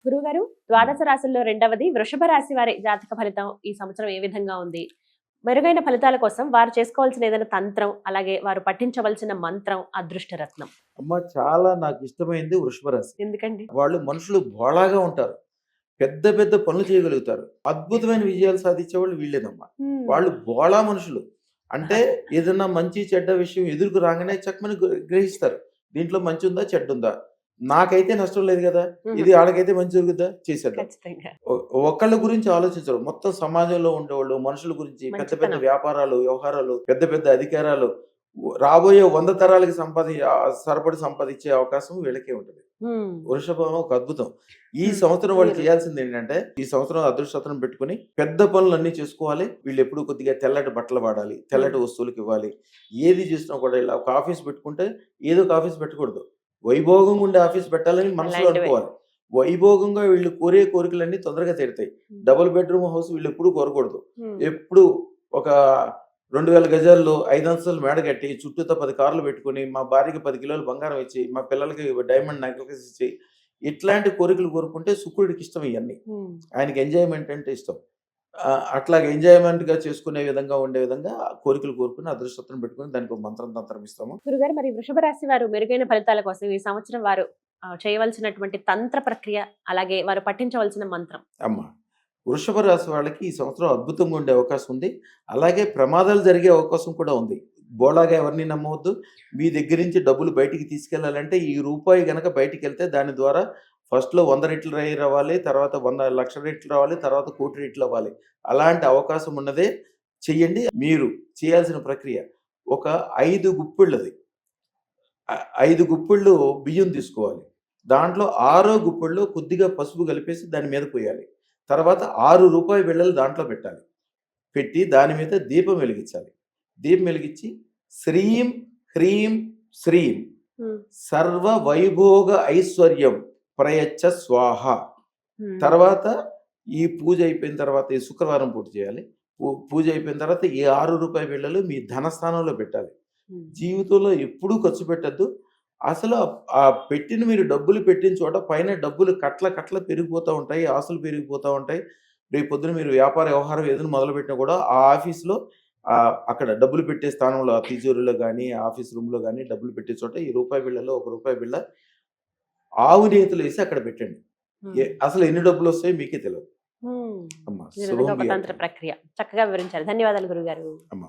గురువుగారు, ద్వాదశ రాశుల్లో రెండవది వృషభ రాశి వారి జాతక ఫలితం ఈ సంవత్సరం ఏ విధంగా ఉంది? మెరుగైన ఫలితాల కోసం వారు చేసుకోవాల్సిన ఏదైనా తంత్రం, అలాగే వారు పఠించవలసిన మంత్రం, అదృష్ట రత్నం. అమ్మ, చాలా నాకు ఇష్టమైంది వృషభ రాశి. ఎందుకండి? వాళ్ళు మనుషులు బోళాగా ఉంటారు, పెద్ద పెద్ద పనులు చేయగలుగుతారు, అద్భుతమైన విజయాలు సాధించేవాళ్ళు వీళ్ళేనమ్మా. వాళ్ళు బోళా మనుషులు. అంటే ఏదన్నా మంచి చెడ్డ విషయం ఎదురుకు రాగానే చక్కమని గ్రహిస్తారు. దీంట్లో మంచి ఉందా చెడ్డ ఉందా, నాకైతే నష్టం లేదు కదా, ఇది వాళ్ళకైతే మంచి జరుగుద్దా, చేసేద్దాం. ఖచ్చితంగా. ఒకళ్ళ గురించి ఆలోచించరు, మొత్తం సమాజంలో ఉండేవాళ్ళు మనుషుల గురించి, పెద్ద పెద్ద మంచితనం. వ్యాపారాలు, వ్యవహారాలు, పెద్ద పెద్ద అధికారాలు, రాబోయే 100 తరాలకి సరిపడి సంపాదించే అవకాశం వీళ్ళకే ఉంటుంది. వృషభం ఒక అద్భుతం. ఈ సంవత్సరం వాళ్ళు చేయాల్సింది ఏంటంటే, ఈ సంవత్సరం అదృష్టం పెట్టుకుని పెద్ద పనులన్నీ చేసుకోవాలి. వీళ్ళు ఎప్పుడు కొద్దిగా తెల్లటి బట్టలు వాడాలి, తెల్లటి వస్తువులకు ఇవ్వాలి. ఏది చేసినా కూడా ఇలా ఒక ఆఫీస్ పెట్టుకుంటే ఏదో ఒక ఆఫీస్ పెట్టకూడదు, వైభోగంగా ఉండే ఆఫీస్ పెట్టాలని మనసులో అనుకోవాలి. వైభోగంగా వీళ్ళు కోరే కోరికలన్నీ తొందరగా తీరుతాయి. డబుల్ బెడ్రూమ్ హౌస్ వీళ్ళు ఎప్పుడు కోరకూడదు. ఎప్పుడు ఒక 2000 గజాల్లో 5 అంతస్తులు మేడ కట్టి చుట్టూతో 10 కార్లు పెట్టుకుని, మా భార్యకి 10 కిలోలు బంగారం ఇచ్చి, మా పిల్లలకి డైమండ్ నెక్లెస్ ఇచ్చి, ఇట్లాంటి కోరికలు కోరుకుంటే శుక్రుడికి ఇష్టం ఇవన్నీ. ఆయనకి ఎంజాయ్మెంట్ అంటే ఇష్టం. అట్లాగే ఎంజాయ్మెంట్ గా చేసుకునే విధంగా ఉండే విధంగా కోరికలు కోరుకుని అదృష్టం పెట్టుకుని దానికి ఒక మంత్రం తంత్రం ఇస్తాము. గురుగారు, మరి వృషభ రాశి వారు మెరుగైన ఫలితాల కోసం ఈ సంవత్సరం వారు చేయవలసినటువంటి తంత్ర ప్రక్రియ, అలాగే వారు పఠించవలసిన మంత్రం. అమ్మా, వృషభ రాశి వాళ్ళకి ఈ సంవత్సరం అద్భుతంగా ఉండే అవకాశం ఉంది. అలాగే ప్రమాదాలు జరిగే అవకాశం కూడా ఉంది. బోళాగా ఎవరిని నమ్మవద్దు. మీ దగ్గర నుంచి డబ్బులు బయటికి తీసుకెళ్లాలంటే ఈ రూపాయి గనక బయటికి వెళ్తే దాని ద్వారా ఫస్ట్లో 100 రెట్లు రావాలి, తర్వాత 100 లక్షల రెట్లు రావాలి, తర్వాత 1 కోటి రెట్లు అవ్వాలి. అలాంటి అవకాశం ఉన్నదే చెయ్యండి. మీరు చేయాల్సిన ప్రక్రియ ఒక 5 గుప్పిళ్ళది 5 గుప్పిళ్ళు బియ్యం తీసుకోవాలి. దాంట్లో 6వ గుప్పిళ్ళు కొద్దిగా పసుపు కలిపేసి దాని మీద పోయాలి. తర్వాత 6 రూపాయి బిళ్ళలు దాంట్లో పెట్టాలి. పెట్టి దాని మీద దీపం వెలిగించాలి. దీపం వెలిగించి శ్రీం హ్రీం శ్రీం సర్వ వైభోగ ఐశ్వర్యం ప్రయచ్చ స్వాహ. తర్వాత ఈ పూజ అయిపోయిన తర్వాత, ఈ శుక్రవారం పూర్తి చేయాలి. పూజ అయిపోయిన తర్వాత ఈ 6 రూపాయి బిళ్ళలు మీ ధనస్థానంలో పెట్టాలి. జీవితంలో ఎప్పుడూ ఖర్చు పెట్టద్దు. అసలు ఆ పెట్టిన మీరు డబ్బులు పెట్టిన చోట పైన డబ్బులు కట్ల పెరిగిపోతూ ఉంటాయి, ఆస్తులు పెరిగిపోతూ ఉంటాయి. రేపు పొద్దున మీరు వ్యాపార వ్యవహారం ఏదైనా మొదలుపెట్టినా కూడా ఆ ఆఫీస్లో అక్కడ డబ్బులు పెట్టే స్థానంలో, ఆ తిజోరీలో కానీ, ఆఫీస్ రూమ్లో కానీ డబ్బులు పెట్టే చోట ఈ రూపాయి బిళ్ళలో 1 రూపాయి బిళ్ళ ఆవు నేతులు వేసి అక్కడ పెట్టండి. అసలు ఎన్ని డబ్బులు వస్తాయో మీకే తెలియదు. అమ్మా, తంత్ర ప్రక్రియ చక్కగా వివరించారు. ధన్యవాదాలు గురుగారు. అమ్మా.